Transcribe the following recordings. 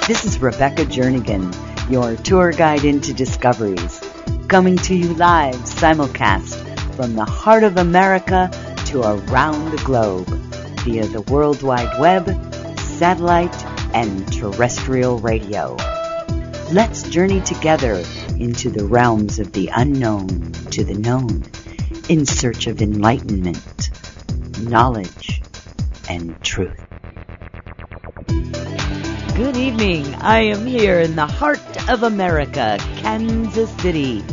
This is Rebecca Jernigan, your tour guide into discoveries, coming to you live simulcast from the heart of America to around the globe via the World Wide Web, satellite, and terrestrial radio. Let's journey together into the realms of the unknown to the known in search of enlightenment, knowledge, and truth. Good evening. I am here in the heart of America, Kansas City,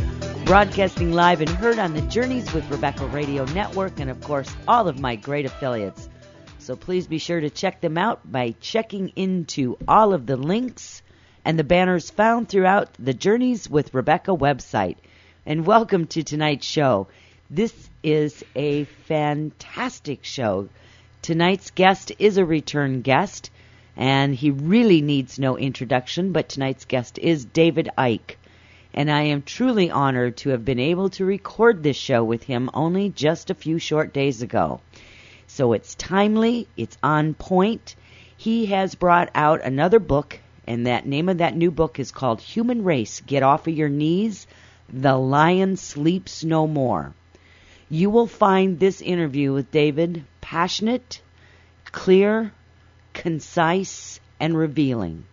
broadcasting live and heard on the Journeys with Rebecca Radio Network and, of course, all of my great affiliates. So please be sure to check them out by checking into all of the links and the banners found throughout the Journeys with Rebecca website. And welcome to tonight's show. This is a fantastic show. Tonight's guest is a return guest, and he really needs no introduction, but tonight's guest is David Icke. And I am truly honored to have been able to record this show with him only just a few short days ago. So it's timely, it's on point. He has brought out another book, and that name of that new book is called Human Race-Get Off of Your Knees, The Lion Sleeps No More. You will find this interview with David passionate, clear, concise, and revealing.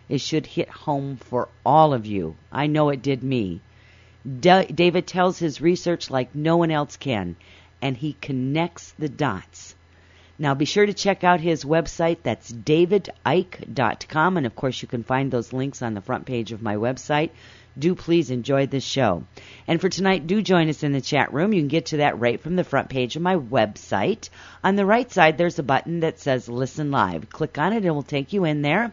It should hit home for all of you. I know it did me. David tells his research like no one else can, and he connects the dots. Now be sure to check out his website. That's davidicke.com, and of course you can find those links on the front page of my website. Do please enjoy this show. And for tonight, do join us in the chat room. You can get to that right from the front page of my website. On the right side, there's a button that says Listen Live. Click on it, and it will take you in there.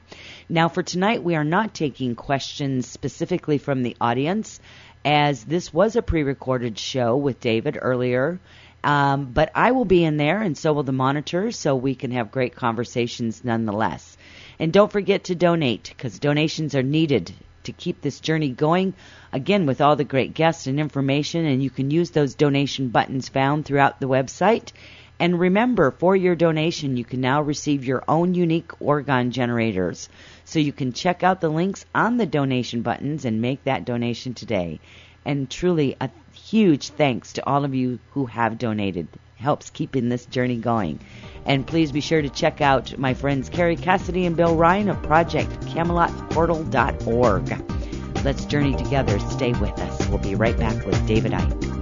Now, for tonight, we are not taking questions specifically from the audience, as this was a pre-recorded show with David earlier. But I will be in there, and so will the monitors, so we can have great conversations nonetheless. And don't forget to donate, because donations are needed to keep this journey going, again, with all the great guests and information, and you can use those donation buttons found throughout the website. And remember, for your donation, you can now receive your own unique orgone generators. So you can check out the links on the donation buttons and make that donation today. And truly, a huge thanks to all of you who have donated. It helps keeping this journey going. And please be sure to check out my friends Carrie Cassidy and Bill Ryan of ProjectCamelotPortal.org. Let's journey together. Stay with us. We'll be right back with David Icke.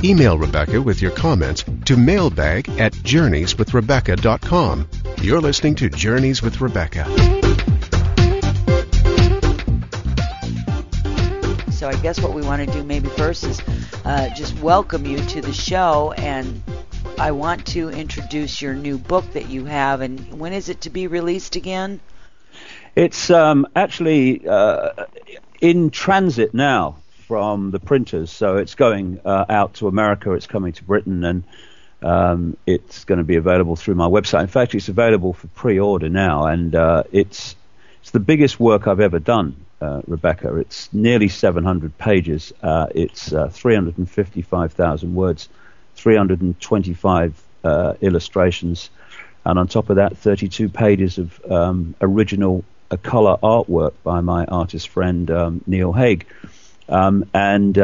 Email Rebecca with your comments to mailbag@journeyswithrebecca.com. You're listening to Journeys with Rebecca. So I guess what we want to do maybe first is just welcome you to the show, and I want to introduce your new book that you have. And when is it to be released again? It's actually in transit now from the printers, so it's going out to America, it's coming to Britain, and it's going to be available through my website. In fact, it's available for pre-order now, and it's the biggest work I've ever done, Rebecca. It's nearly 700 pages. It's 355,000 words, 325 illustrations, and on top of that, 32 pages of original color artwork by my artist friend Neil Haig. And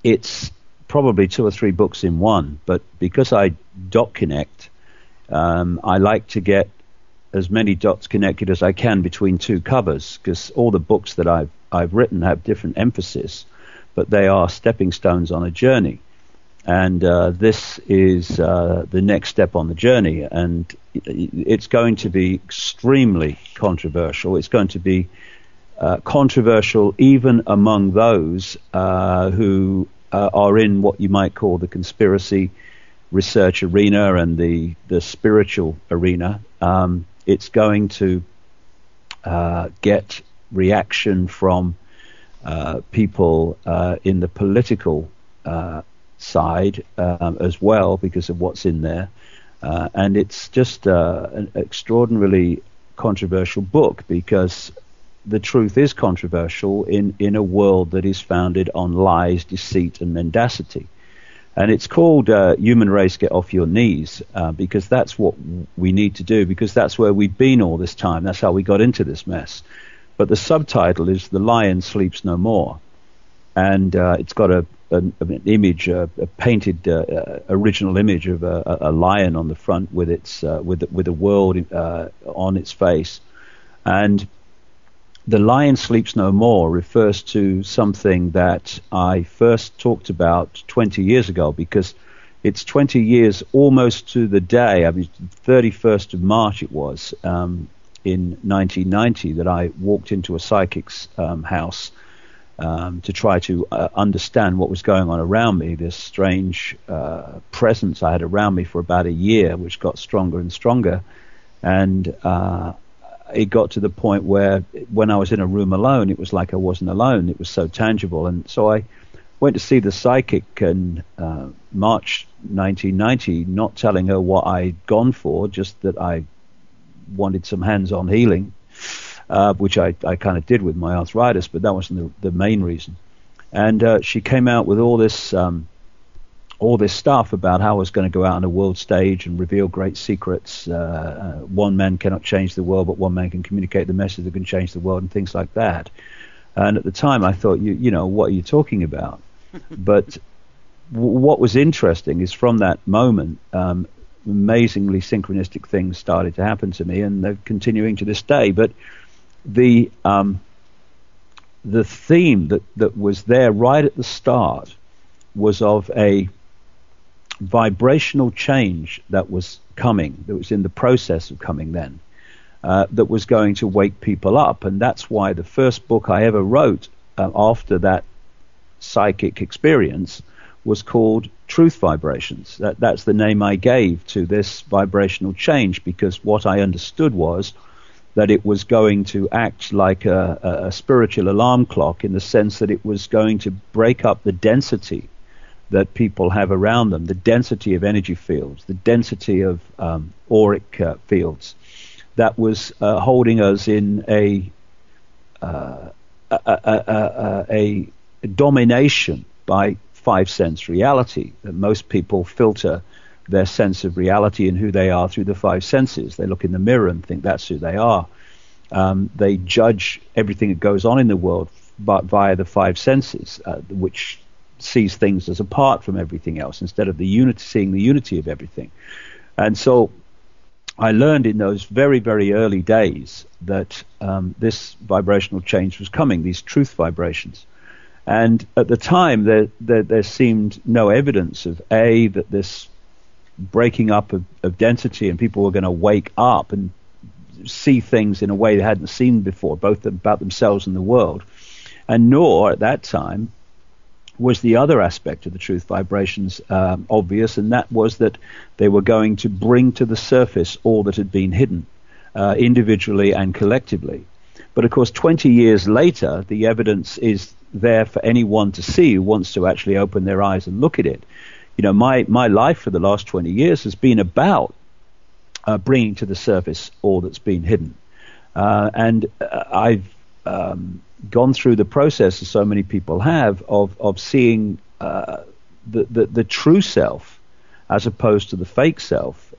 it's probably 2 or 3 books in one, but because I dot connect, I like to get as many dots connected as I can between 2 covers, because all the books that I've written have different emphasis, but they are stepping stones on a journey. And this is the next step on the journey, and it's going to be extremely controversial. It's going to be controversial even among those who are in what you might call the conspiracy research arena and the spiritual arena. It's going to get reaction from people in the political side as well, because of what's in there. And it's just an extraordinarily controversial book, because the truth is controversial in a world that is founded on lies, deceit, and mendacity. And it's called Human Race, Get Off Your Knees, because that's what we need to do, because that's where we've been all this time. That's how we got into this mess. But the subtitle is The Lion Sleeps No More. And it's got an image, a painted original image of a lion on the front with its with a world on its face. And The Lion Sleeps No More refers to something that I first talked about 20 years ago, because it's 20 years almost to the day, 31st of March it was, in 1990, that I walked into a psychic's house to try to understand what was going on around me, this strange presence I had around me for about a year, which got stronger and stronger. And it got to the point where when I was in a room alone, it was like I wasn't alone. It was so tangible. And so I went to see the psychic in March 1990, not telling her what I'd gone for, just that I wanted some hands-on healing, which I kind of did with my arthritis, but that wasn't the main reason. And she came out with all this stuff about how I was going to go out on a world stage and reveal great secrets. One man cannot change the world, but one man can communicate the message that can change the world, and things like that. And at the time, I thought, you know, what are you talking about? But what was interesting is from that moment, amazingly synchronistic things started to happen to me, and they're continuing to this day. But the theme that was there right at the start was of a vibrational change that was coming, that was in the process of coming then, that was going to wake people up. And that's why the first book I ever wrote after that psychic experience was called Truth Vibrations. That's the name I gave to this vibrational change, because what I understood was that it was going to act like a spiritual alarm clock, in the sense that it was going to break up the density that people have around them, the density of energy fields, the density of auric fields, that was holding us in a domination by five sense reality. Most people filter their sense of reality and who they are through the five senses. They look in the mirror and think that's who they are. They judge everything that goes on in the world via the five senses, which sees things as apart from everything else, instead of seeing the unity of everything. And so I learned in those very, very early days that this vibrational change was coming, these truth vibrations. And at the time, there seemed no evidence of that this breaking up of density, and people were going to wake up and see things in a way they hadn't seen before, both about themselves and the world. And nor at that time was the other aspect of the truth vibrations obvious, and that was that they were going to bring to the surface all that had been hidden, individually and collectively. But of course, 20 years later, the evidence is there for anyone to see who wants to actually open their eyes and look at it. You know, my life for the last 20 years has been about bringing to the surface all that's been hidden. And I've gone through the process, as so many people have, of seeing the true self as opposed to the fake self,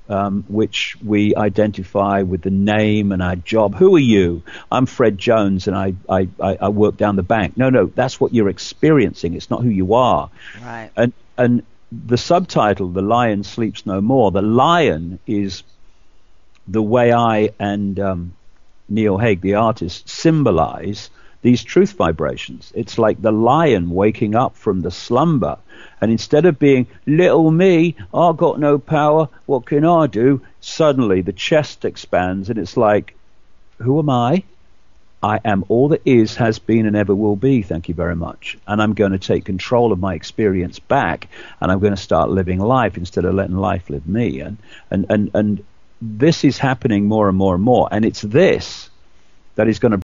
which we identify with the name and our job. Who are you? I'm Fred Jones, and I work down the bank. No, that's what you're experiencing. It's not who you are. Right. And the subtitle, The Lion Sleeps No More, the lion is the way I and Neil Haig, the artist, symbolize these truth vibrations. It's like the lion waking up from the slumber, and instead of being, little me, I've got no power, what can I do? Suddenly the chest expands, and it's like, who am I? I am all that is, has been, and ever will be, thank you very much. And I'm going to take control of my experience back, and I'm going to start living life instead of letting life live me. And this is happening more and more and more, and it's this that is going to